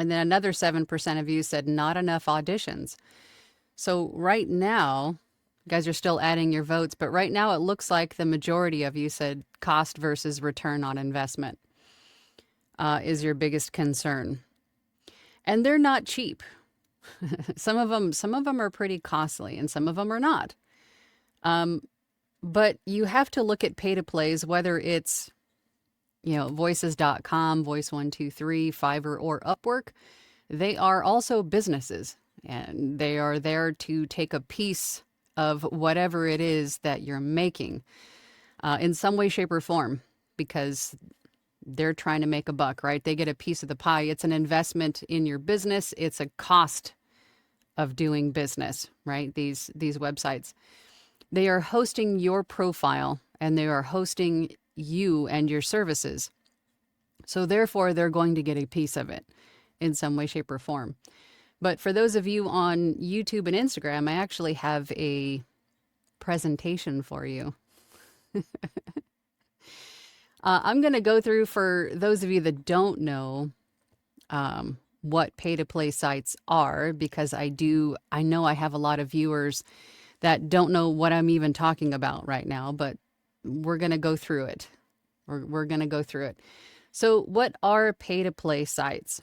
And then another 7% of you said not enough auditions. So right now, you guys are still adding your votes, but right now it looks like the majority of you said cost versus return on investment is your biggest concern. And they're not cheap. Some of them are pretty costly and some of them are not. But you have to look at pay to plays, whether it's, voices.com, Voice123, Fiverr, or Upwork. They are also businesses and they are there to take a piece of whatever it is that you're making in some way, shape, or form, because they're trying to make a buck, right? They get a piece of the pie. It's an investment in your business. It's a cost of doing business, right? These websites. They are hosting your profile and they are hosting you and your services. So therefore, they're going to get a piece of it in some way, shape, or form. But for those of you on YouTube and Instagram, I actually have a presentation for you. I'm going to go through, for those of you that don't know what pay-to-play sites are, because I know I have a lot of viewers that don't know what I'm even talking about right now, but we're going to go through it. We're going to go through it. So what are pay-to-play sites?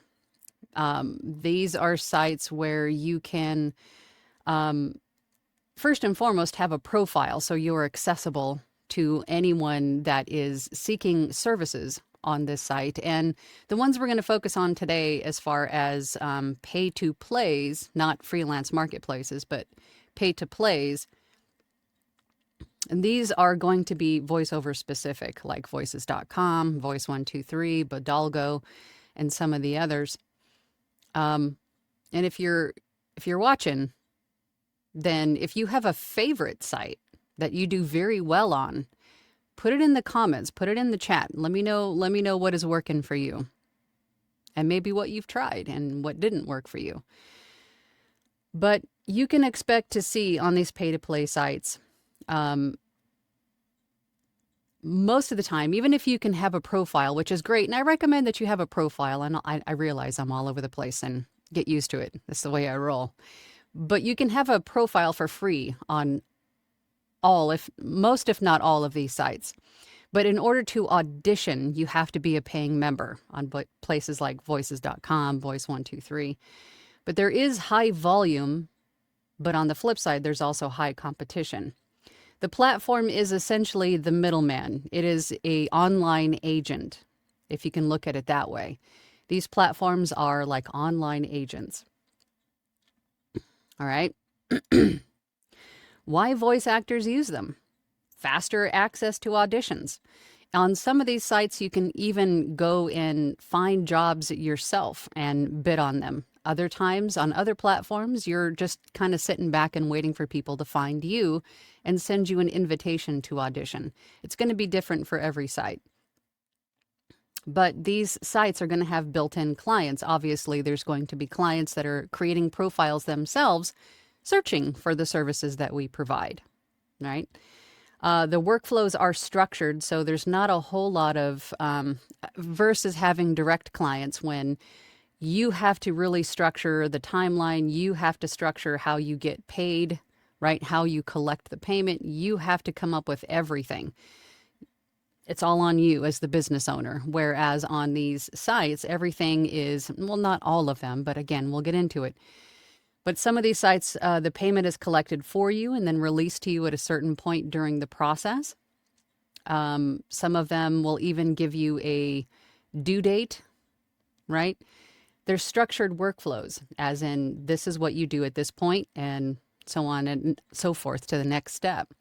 These are sites where you can, first and foremost, have a profile so you're accessible to anyone that is seeking services on this site. And the ones we're going to focus on today, as far as pay-to-plays, not freelance marketplaces, but pay-to-plays, and these are going to be voiceover specific, like voices.com, Voice123, Bodalgo, and some of the others. And if you're watching, then if you have a favorite site that you do very well on, put it in the comments, put it in the chat. Let me know what is working for you and maybe what you've tried and what didn't work for you. But you can expect to see on these pay-to-play sites, most of the time, even if you can have a profile, which is great, and I recommend that you have a profile, and I realize I'm all over the place and get used to it. That's the way I roll. But you can have a profile for free on most, if not all, of these sites. But in order to audition, you have to be a paying member on places like voices.com, Voice123. But there is high volume, but on the flip side, there's also high competition. The platform is essentially the middleman. It is an online agent, if you can look at it that way. These platforms are like online agents. All right. Why voice actors use them? Faster access to auditions. On some of these sites, you can even go and find jobs yourself and bid on them. Other times, on other platforms, you're just kind of sitting back and waiting for people to find you and send you an invitation to audition. It's going to be different for every site. But these sites are going to have built-in clients. Obviously, there's going to be clients that are creating profiles themselves, searching for the services that we provide, right? The workflows are structured, so there's not a whole lot of, versus having direct clients, when you have to really structure the timeline, you have to structure how you get paid, right? How you collect the payment, you have to come up with everything. It's all on you as the business owner. Whereas on these sites, everything is, well, not all of them, but again, we'll get into it. But some of these sites, the payment is collected for you and then released to you at a certain point during the process. Some of them will even give you a due date, right? There's structured workflows, as in this is what you do at this point and so on and so forth to the next step.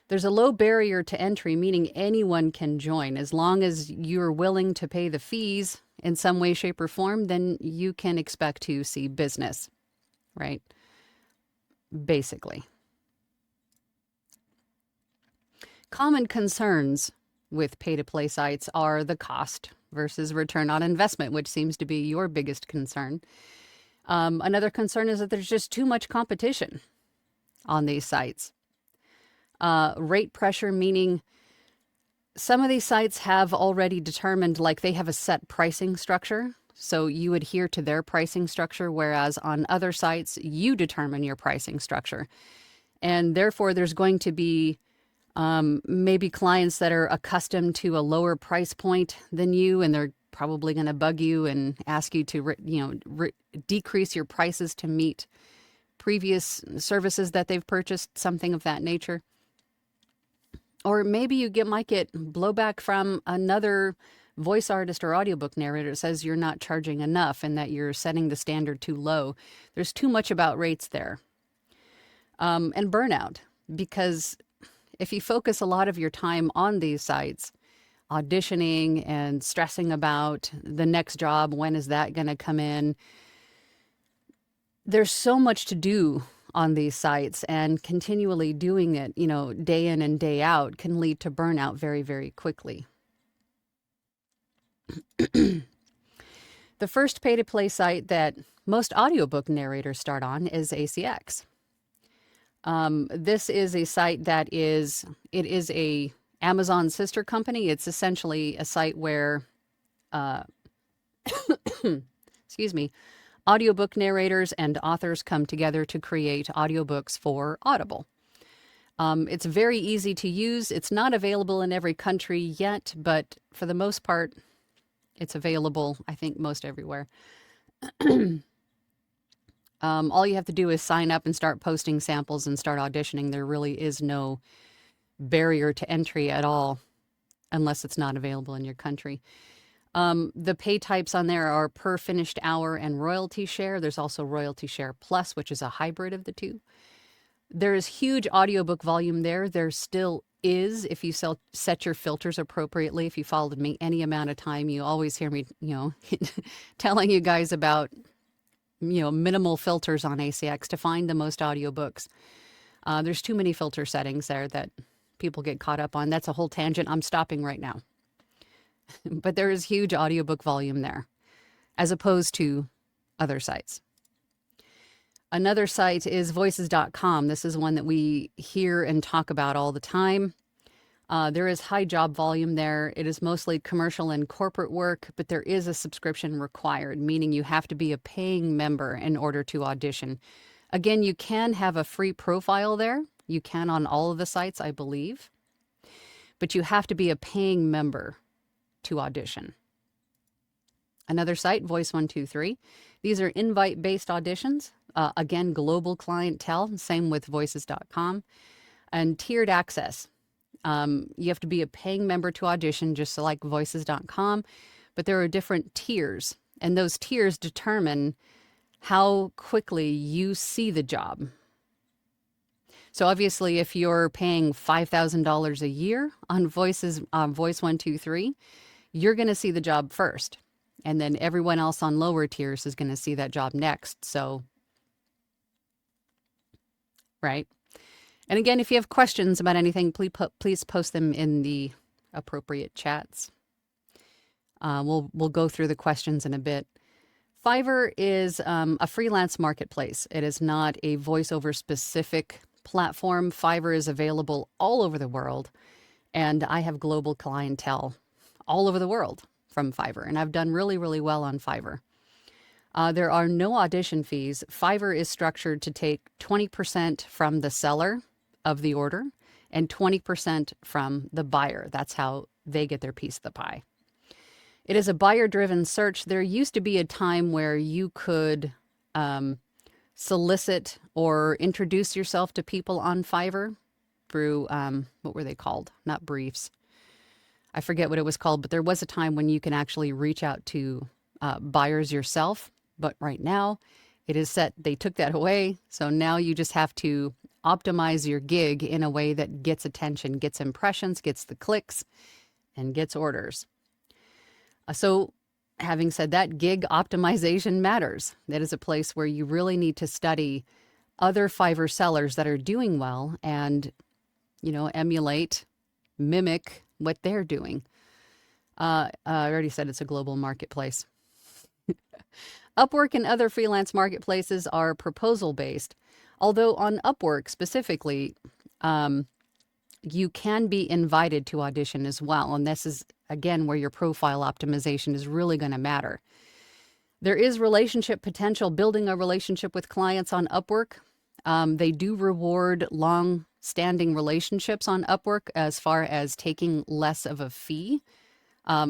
There's a low barrier to entry, meaning anyone can join. As long as you're willing to pay the fees in some way, shape, or form, then you can expect to see business, right? Basically. Common concerns with pay-to-play sites are the cost versus return on investment, which seems to be your biggest concern. Another concern is that there's just too much competition on these sites. Rate pressure, meaning some of these sites have already determined, like they have a set pricing structure. So you adhere to their pricing structure, whereas on other sites, you determine your pricing structure. And therefore, there's going to be maybe clients that are accustomed to a lower price point than you, and they're probably going to bug you and ask you to, decrease your prices to meet previous services that they've purchased, something of that nature. Or maybe you might get blowback from another voice artist or audiobook narrator that says you're not charging enough and that you're setting the standard too low. There's too much about rates there. And burnout, because if you focus a lot of your time on these sites, auditioning and stressing about the next job, when is that going to come in? There's so much to do on these sites, and continually doing it, day in and day out can lead to burnout very, very quickly. The first pay-to-play site that most audiobook narrators start on is ACX. This is a site that is a Amazon sister company. It's essentially a site where, excuse me, audiobook narrators and authors come together to create audiobooks for Audible. It's very easy to use. It's not available in every country yet, but for the most part, it's available, I think, most everywhere. All you have to do is sign up and start posting samples and start auditioning. There really is no barrier to entry at all, unless it's not available in your country. The pay types on there are per finished hour and royalty share. There's also royalty share plus, which is a hybrid of the two. There is huge audiobook volume there. There still is, if you set your filters appropriately. If you followed me any amount of time, you always hear me, telling you guys about, minimal filters on ACX to find the most audiobooks. There's too many filter settings there that people get caught up on. That's a whole tangent. I'm stopping right now. But there is huge audiobook volume there, as opposed to other sites. Another site is voices.com. This is one that we hear and talk about all the time. There is high job volume there. It is mostly commercial and corporate work, but there is a subscription required, meaning you have to be a paying member in order to audition. Again, you can have a free profile there. You can on all of the sites, I believe. But you have to be a paying member to audition. Another site, Voice123. These are invite-based auditions. Again, global clientele, same with voices.com. And tiered access. You have to be a paying member to audition, just like voices.com. But there are different tiers, and those tiers determine how quickly you see the job. So obviously, if you're paying $5,000 a year on Voice123, you're going to see the job first. And then everyone else on lower tiers is going to see that job next. So, right. And again, if you have questions about anything, please post them in the appropriate chats. We'll go through the questions in a bit. Fiverr is a freelance marketplace. It is not a voiceover specific platform. Fiverr is available all over the world, and I have global clientele all over the world from Fiverr, and I've done really, really well on Fiverr. There are no audition fees. Fiverr is structured to take 20% from the seller of the order and 20% from the buyer. That's how they get their piece of the pie. It is a buyer-driven search. There used to be a time where you could solicit or introduce yourself to people on Fiverr through, what were they called? Not briefs. I forget what it was called, but there was a time when you can actually reach out to buyers yourself. But right now it is set. They took that away. So now you just have to optimize your gig in a way that gets attention, gets impressions, gets the clicks, and gets orders. So having said that, gig optimization matters. That is a place where you really need to study other Fiverr sellers that are doing well and, emulate, mimic what they're doing. I already said it's a global marketplace. Upwork and other freelance marketplaces are proposal-based, although on Upwork specifically, you can be invited to audition as well. And this is, again, where your profile optimization is really going to matter. There is relationship potential, building a relationship with clients on Upwork. They do reward long-standing relationships on Upwork as far as taking less of a fee.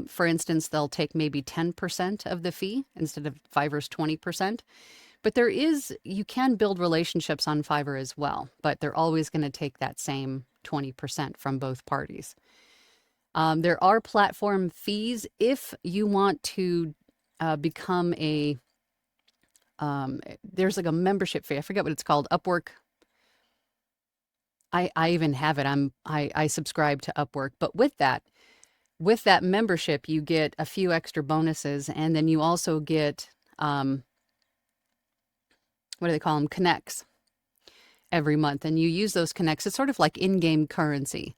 For instance, they'll take maybe 10% of the fee instead of Fiverr's 20%. But you can build relationships on Fiverr as well, but they're always going to take that same 20% from both parties. There are platform fees if you want to become there's like a membership fee. I forget what it's called. Upwork. I even have it. I subscribe to Upwork, but with that membership, you get a few extra bonuses, and then you also get what do they call them? Connects every month, and you use those connects. It's sort of like in-game currency,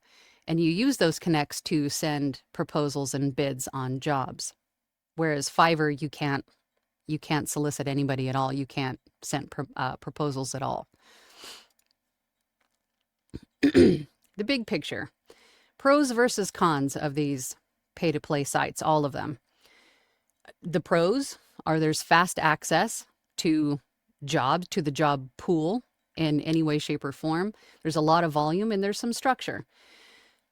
and you use those connects to send proposals and bids on jobs. Whereas Fiverr, you can't solicit anybody at all. You can't send proposals at all. The big picture. Pros versus cons of these pay-to-play sites, all of them. The pros are there's fast access to jobs, to the job pool in any way, shape, or form. There's a lot of volume and there's some structure.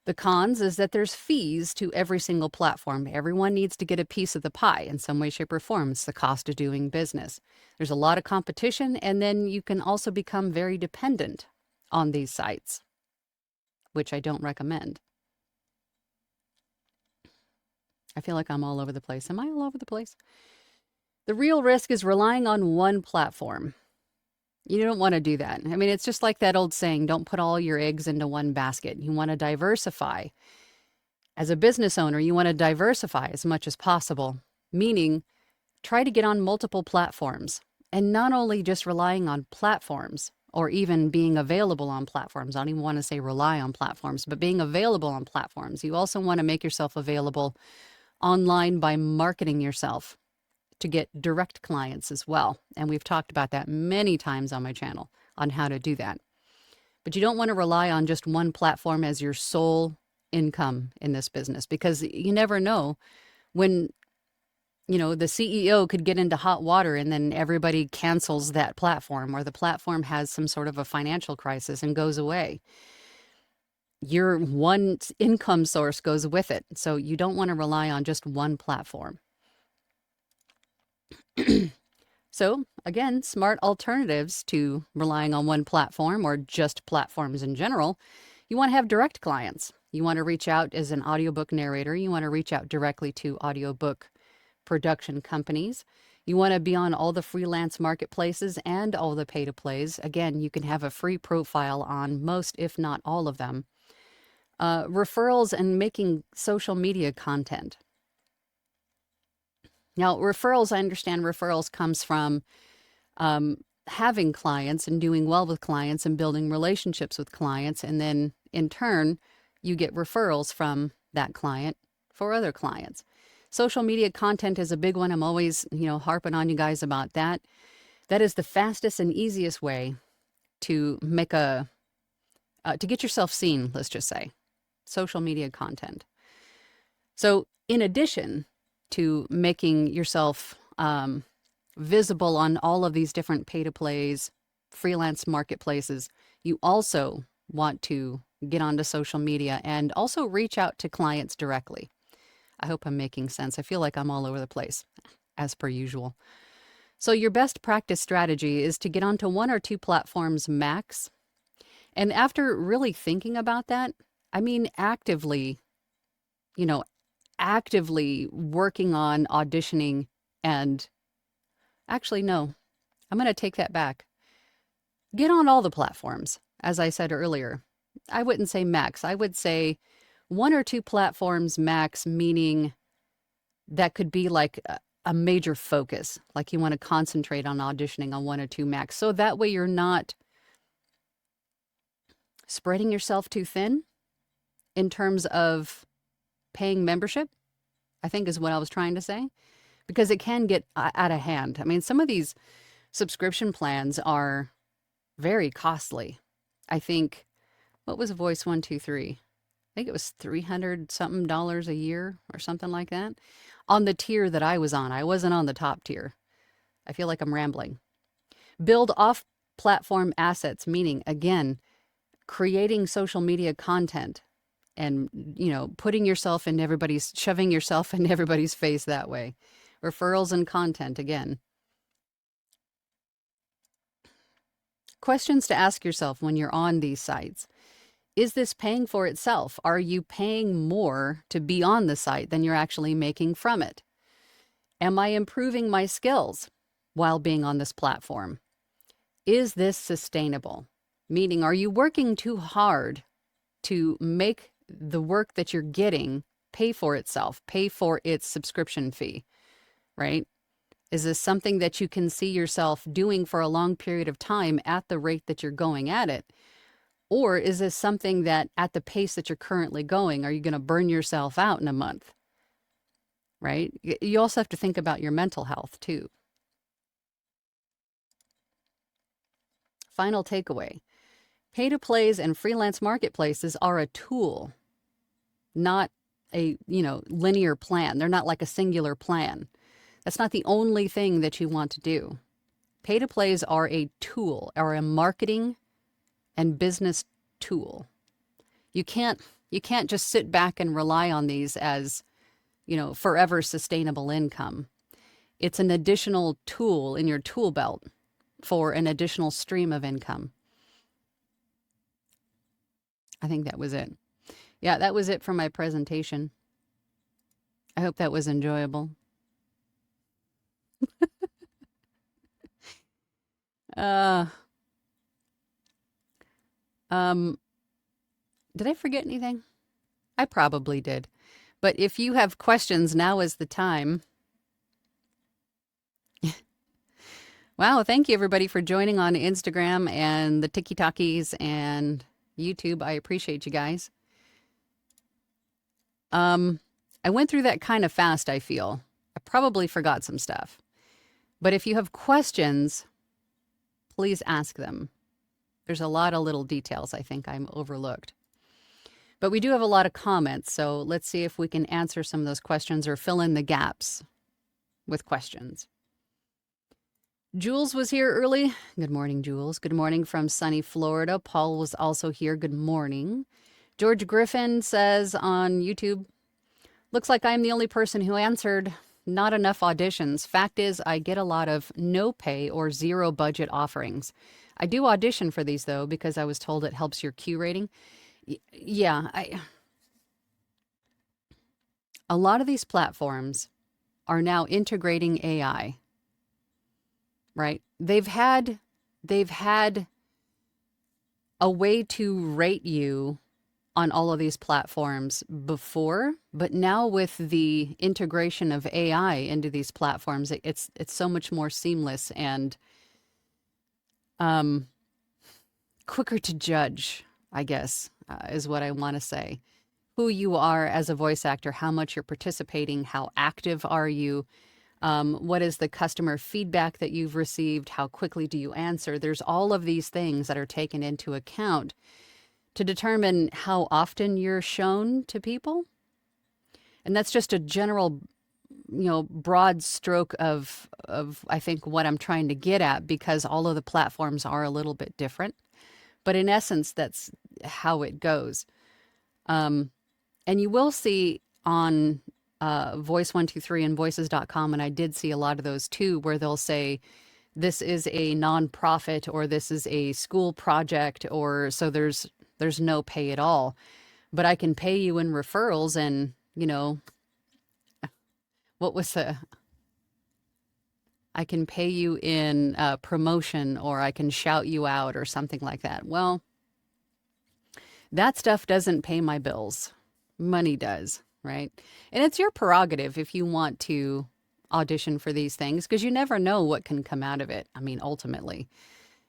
The cons is that there's fees to every single platform. Everyone needs to get a piece of the pie in some way, shape, or form. It's the cost of doing business. There's a lot of competition, and then you can also become very dependent on these sites, which I don't recommend. I feel like I'm all over the place. Am I all over the place? The real risk is relying on one platform. You don't want to do that. I mean, it's just like that old saying, don't put all your eggs into one basket. You want to diversify. As a business owner, you want to diversify as much as possible, meaning try to get on multiple platforms, and not only just relying on platforms or even being available on platforms. I don't even want to say rely on platforms, but being available on platforms. You also want to make yourself available online by marketing yourself to get direct clients as well. And we've talked about that many times on my channel on how to do that. But you don't want to rely on just one platform as your sole income in this business, because you never know when, the CEO could get into hot water and then everybody cancels that platform, or the platform has some sort of a financial crisis and goes away. Your one income source goes with it. So you don't want to rely on just one platform. So again, smart alternatives to relying on one platform or just platforms in general. You want to have direct clients. You want to reach out as an audiobook narrator. You want to reach out directly to audiobook production companies. You want to be on all the freelance marketplaces and all the pay-to-plays. Again, you can have a free profile on most, if not all of them. Referrals and making social media content. Now, referrals, I understand referrals comes from having clients and doing well with clients and building relationships with clients. And then in turn, you get referrals from that client for other clients. Social media content is a big one. I'm always, harping on you guys about that. That is the fastest and easiest way to make to get yourself seen, let's just say. Social media content. So in addition to making yourself visible on all of these different pay-to-plays, freelance marketplaces, you also want to get onto social media and also reach out to clients directly. I hope I'm making sense. I feel like I'm all over the place, as per usual. So your best practice strategy is to get onto one or two platforms max. And after really thinking about that, I mean actively working on auditioning and actually, no, I'm going to take that back. Get on all the platforms. As I said earlier, I wouldn't say max. I would say one or two platforms max, meaning that could be like a major focus. Like you want to concentrate on auditioning on one or two max. So that way you're not spreading yourself too thin in terms of paying membership, I think is what I was trying to say, because it can get out of hand. I mean, some of these subscription plans are very costly. I think, what was Voice 123? I think it was $300 something a year or something like that on the tier that I was on. I wasn't on the top tier. I feel like I'm rambling. Build off-platform assets, meaning, again, creating social media content and, shoving yourself in everybody's face that way. Referrals and content, again. Questions to ask yourself when you're on these sites. Is this paying for itself? Are you paying more to be on the site than you're actually making from it? Am I improving my skills while being on this platform? Is this sustainable? Meaning, are you working too hard to make the work that you're getting pay for itself, pay for its subscription fee, right? Is this something that you can see yourself doing for a long period of time at the rate that you're going at it? Or is this something that at the pace that you're currently going, are you going to burn yourself out in a month? Right? You also have to think about your mental health too. Final takeaway. Pay-to-plays and freelance marketplaces are a tool, not a, linear plan. They're not like a singular plan. That's not the only thing that you want to do. Pay-to-plays are a tool, or a marketing and business tool. You can't just sit back and rely on these as, forever sustainable income. It's an additional tool in your tool belt for an additional stream of income. I think that was it. Yeah, that was it for my presentation. I hope that was enjoyable. Did I forget anything? I probably did. But if you have questions, now is the time. Wow, thank you everybody for joining on Instagram and the TikTokies and YouTube. I appreciate you guys. I went through that kind of fast, I feel. I probably forgot some stuff. But if you have questions, please ask them. There's a lot of little details I think I'm overlooked. But we do have a lot of comments, so let's see if we can answer some of those questions or fill in the gaps with questions. Jules was here early. Good morning, Jules. Good morning from sunny Florida. Paul was also here. Good morning. George Griffin says on YouTube, looks like I'm the only person who answered. Not enough auditions. Fact is, I get a lot of no pay or zero budget offerings. I do audition for these though, because I was told it helps your Q rating. Yeah, a lot of these platforms are now integrating AI, right? They've had a way to rate you on all of these platforms before, but now with the integration of AI into these platforms, it's so much more seamless and quicker to judge, I guess, is what I want to say. Who you are as a voice actor, how much you're participating, how active are you, what is the customer feedback that you've received, how quickly do you answer? There's all of these things that are taken into account to determine how often you're shown to people. And that's just a general, broad stroke of I think what I'm trying to get at, because all of the platforms are a little bit different. But in essence, that's how it goes. And you will see on Voice123 and voices.com, and I did see a lot of those too, where they'll say, this is a nonprofit, or this is a school project, or so there's no pay at all. But I can pay you in referrals and, I can pay you in promotion, or I can shout you out or something like that. Well, that stuff doesn't pay my bills. Money does, right? And it's your prerogative if you want to audition for these things, because you never know what can come out of it. I mean, ultimately,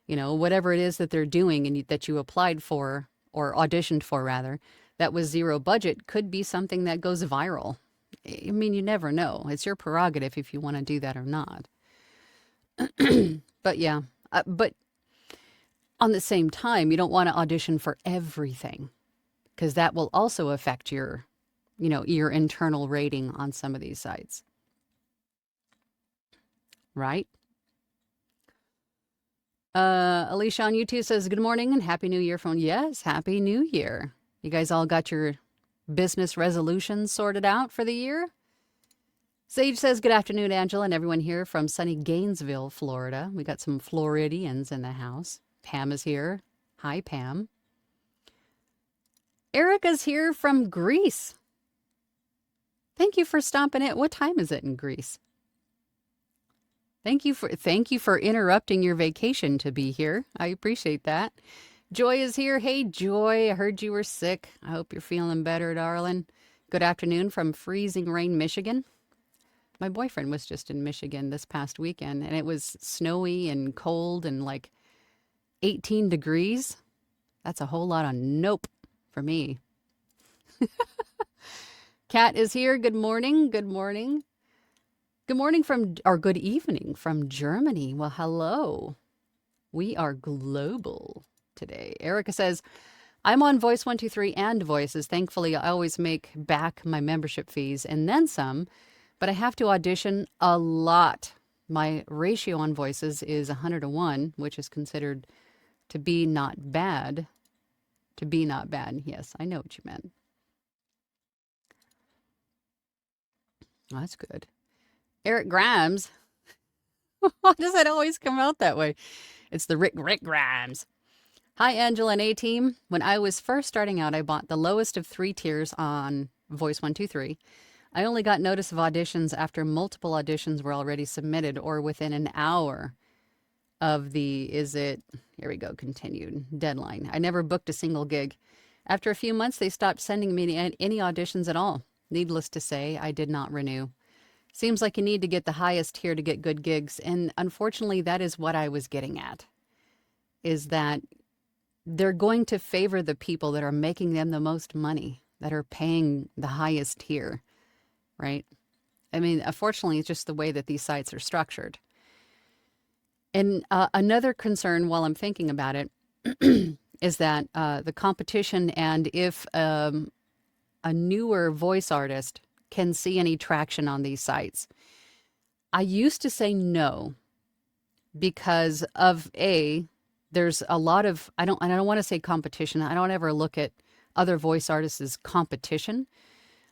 whatever it is that they're doing and that you applied for, or auditioned for rather, that was zero budget, could be something that goes viral. I mean, you never know. It's your prerogative if you want to do that or not. But yeah, but on the same time, you don't want to audition for everything, because that will also affect your, your internal rating on some of these sites. Right? Alicia on YouTube says, good morning and Happy New Year from, yes, Happy New Year. You guys all got your business resolutions sorted out for the year? Sage says, good afternoon, Angela, and everyone here from sunny Gainesville, Florida. We got some Floridians in the house. Pam is here. Hi, Pam. Erica's here from Greece. Thank you for stopping in. What time is it in Greece? Thank you for interrupting your vacation to be here. I appreciate that. Joy is here. Hey, Joy, I heard you were sick. I hope you're feeling better, darling. Good afternoon from freezing rain, Michigan. My boyfriend was just in Michigan this past weekend, and it was snowy and cold and like 18 degrees. That's a whole lot of nope for me. Kat is here. Good morning. Good morning. Good morning or good evening from Germany. Well, hello. We are global today. Erica says, I'm on Voice 123 and Voices. Thankfully, I always make back my membership fees and then some, but I have to audition a lot. My ratio on Voices is 100-to-1, which is considered to be not bad. To be not bad. Yes, I know what you meant. Oh, that's good. Eric Grimes. Why does that always come out that way? It's the Rick Grimes. Hi, Angela and A-Team. When I was first starting out, I bought the lowest of 3 tiers on Voice 123. I only got notice of auditions after multiple auditions were already submitted or within an hour of the, here we go, continued, deadline. I never booked a single gig. After a few months, they stopped sending me any auditions at all. Needless to say, I did not renew. Seems like you need to get the highest tier to get good gigs. And unfortunately, that is what I was getting at, is that they're going to favor the people that are making them the most money, that are paying the highest tier, right? I mean, unfortunately, it's just the way that these sites are structured. And another concern while I'm thinking about it is that the competition, and if a newer voice artist can see any traction on these sites. I used to say no because of there's a lot of, I don't want to say competition. I don't ever look at other voice artists as competition.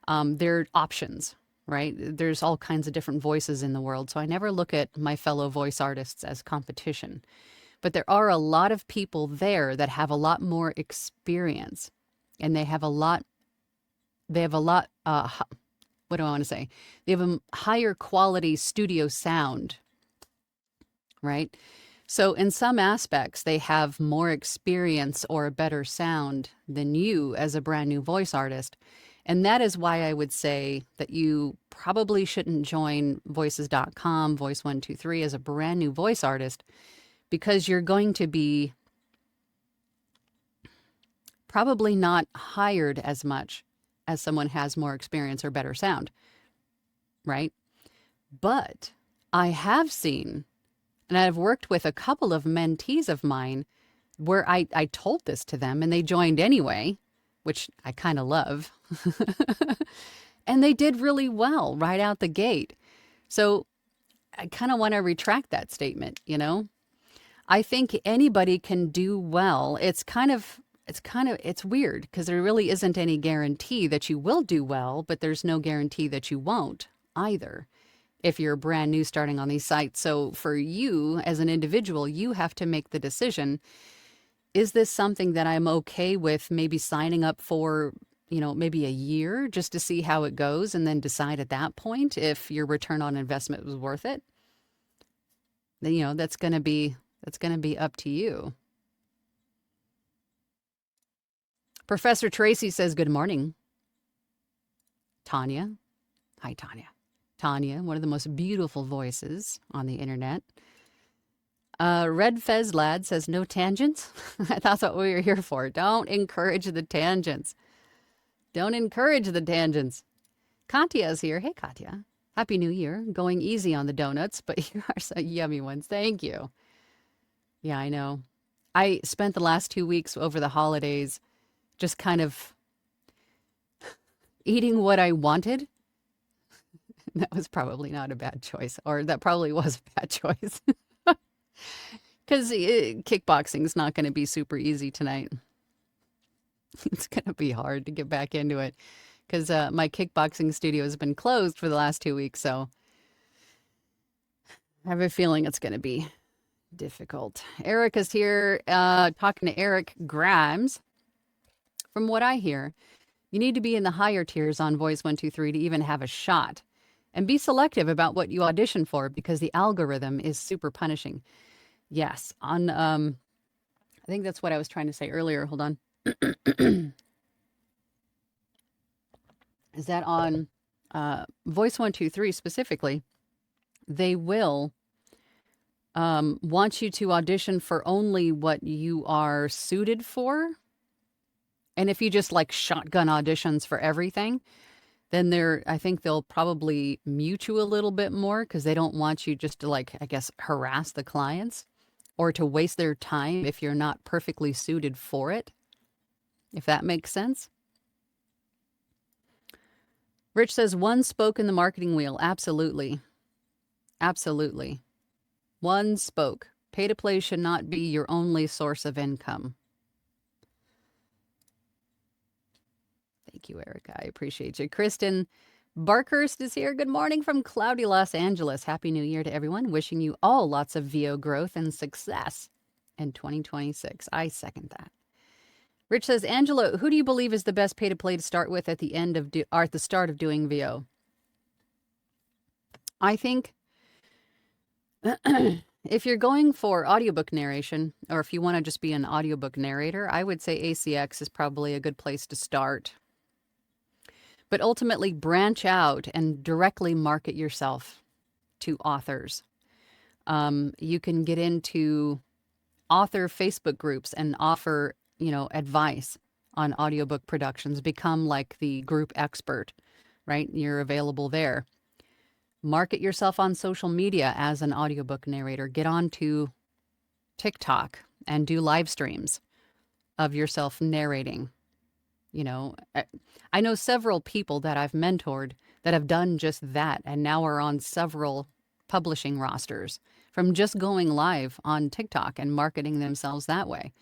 They're options, right? There's all kinds of different voices in the world. So I never look at my fellow voice artists as competition. But there are a lot of people there that have a lot more experience, and they have a lot, what do I want to say? They have a higher quality studio sound, right? So in some aspects, they have more experience or a better sound than you as a brand new voice artist. And that is why I would say that you probably shouldn't join voices.com, Voice 123 as a brand new voice artist, because you're going to be probably not hired as much as someone has more experience or better sound, right? But I have seen, and I've worked with a couple of mentees of mine where I told this to them and they joined anyway, which I kind of love. And they did really well right out the gate. So I kind of want to retract that statement, you know? I think anybody can do well. It's weird because there really isn't any guarantee that you will do well, but there's no guarantee that you won't either if you're brand new starting on these sites. So for you as an individual, you have to make the decision, is this something that I'm okay with maybe signing up for, maybe a year just to see how it goes and then decide at that point if your return on investment was worth it? Then, that's going to be up to you. Professor Tracy says, good morning. Tanya. Hi, Tanya. Tanya, one of the most beautiful voices on the internet. Red Fez Lad says, no tangents. That's what we were here for. Don't encourage the tangents. Don't encourage the tangents. Katya's here. Hey, Katya. Happy New Year. Going easy on the donuts, but here are some yummy ones. Thank you. Yeah, I know. I spent the last 2 weeks over the holidays just kind of eating what I wanted. That was probably not a bad choice, or that probably was a bad choice. because kickboxing is not going to be super easy tonight. It's going to be hard to get back into it because my kickboxing studio has been closed for the last 2 weeks. So I have a feeling it's going to be difficult. Eric is here talking to Eric Grimes. From what I hear, you need to be in the higher tiers on Voice 123 to even have a shot. And be selective about what you audition for because the algorithm is super punishing. Yes, on I think that's what I was trying to say earlier. Hold on. Is that on Voice 123 specifically, they will want you to audition for only what you are suited for. And if you just like shotgun auditions for everything, then I think they'll probably mute you a little bit more because they don't want you just to like, I guess, harass the clients or to waste their time if you're not perfectly suited for it, if that makes sense. Rich says, one spoke in the marketing wheel. Absolutely. Absolutely. One spoke. Pay to play should not be your only source of income. Thank you, Eric. I appreciate you. Kristen Barkhurst is here. Good morning from cloudy Los Angeles. Happy New Year to everyone. Wishing you all lots of VO growth and success in 2026. I second that. Rich says, Angela, who do you believe is the best pay to play to start with at the end of or at the start of doing VO? I think if you're going for audiobook narration, or if you want to just be an audiobook narrator, I would say ACX is probably a good place to start. But ultimately branch out and directly market yourself to authors. You can get into author Facebook groups and offer, advice on audiobook productions. Become like the group expert, right? You're available there. Market yourself on social media as an audiobook narrator. Get onto TikTok and do live streams of yourself narrating. I know several people that I've mentored that have done just that and now are on several publishing rosters from just going live on TikTok and marketing themselves that way.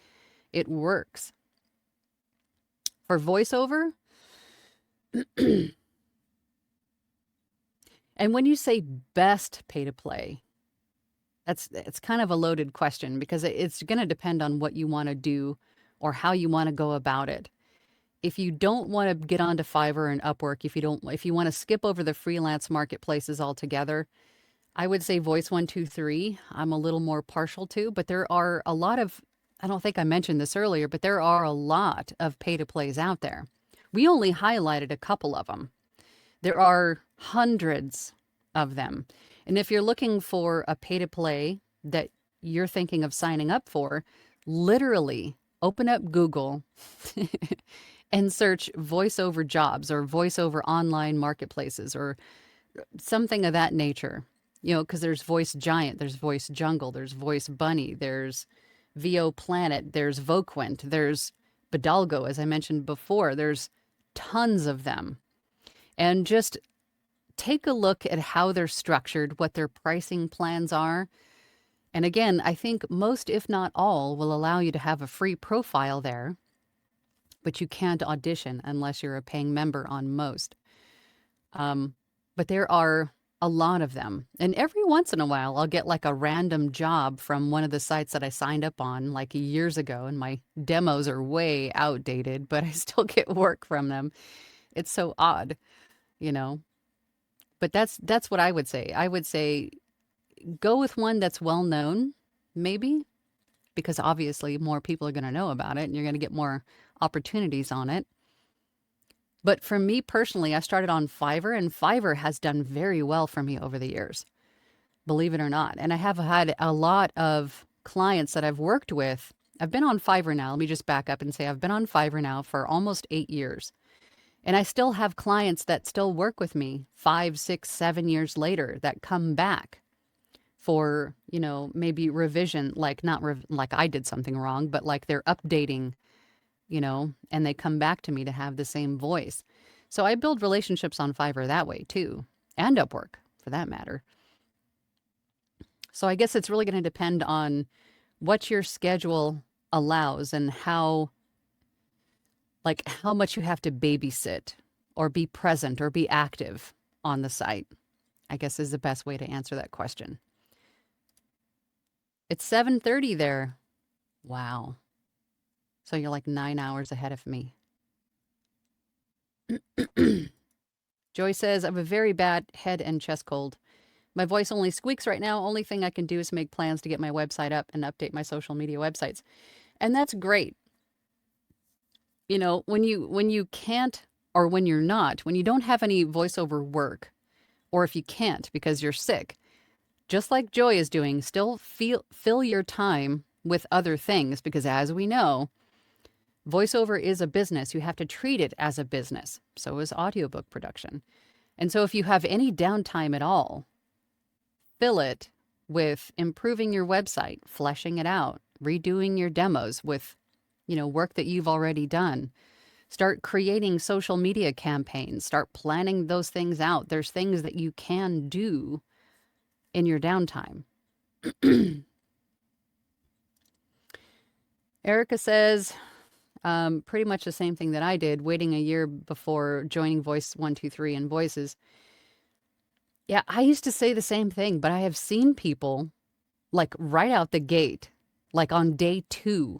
It works. For voiceover, and when you say best pay to play, it's kind of a loaded question because it's going to depend on what you want to do or how you want to go about it. If you don't want to get onto Fiverr and Upwork, if you want to skip over the freelance marketplaces altogether, I would say Voice 123. I'm a little more partial to, but there are a lot of, I don't think I mentioned this earlier, but there are a lot of pay to plays out there. We only highlighted a couple of them. There are hundreds of them. And if you're looking for a pay to play that you're thinking of signing up for, literally open up Google and search voiceover jobs or voiceover online marketplaces or something of that nature. Because there's Voice Giant, there's Voice Jungle, there's Voice Bunny, there's VO Planet, there's Voquent, there's Bidalgo, as I mentioned before. There's tons of them. And just take a look at how they're structured, what their pricing plans are. And again, I think most, if not all, will allow you to have a free profile there, but you can't audition unless you're a paying member on most. But there are a lot of them. And every once in a while, I'll get like a random job from one of the sites that I signed up on like years ago, and my demos are way outdated, but I still get work from them. It's so odd, But that's what I would say. I would say go with one that's well known, maybe, because obviously more people are going to know about it and you're going to get more opportunities on it. But for me personally, I started on Fiverr, and Fiverr has done very well for me over the years, believe it or not. And I have had a lot of clients that I've worked with. I've been on Fiverr now. Let me just back up and say I've been on Fiverr now for almost 8 years. And I still have clients that still work with me 5, 6, 7 years later that come back for, maybe revision, like like I did something wrong, but like they're updating, and they come back to me to have the same voice. So I build relationships on Fiverr that way too, and Upwork for that matter. So I guess it's really going to depend on what your schedule allows and how much you have to babysit or be present or be active on the site, I guess is the best way to answer that question. It's 7:30 there. Wow. So you're like 9 hours ahead of me. Joy says, I have a very bad head and chest cold. My voice only squeaks right now. Only thing I can do is make plans to get my website up and update my social media websites. And that's great. You know, when you can't, or when you're not, when you don't have any voiceover work, or if you can't because you're sick, just like Joy is doing, still fill your time with other things, because as we know, voiceover is a business. You have to treat it as a business. So is audiobook production. And so if you have any downtime at all, fill it with improving your website, fleshing it out, redoing your demos with, work that you've already done. Start creating social media campaigns. Start planning those things out. There's things that you can do in your downtime. Erica says, pretty much the same thing that I did, waiting a year before joining Voice 123 and Voices. Yeah, I used to say the same thing, but I have seen people like right out the gate, like on day 2,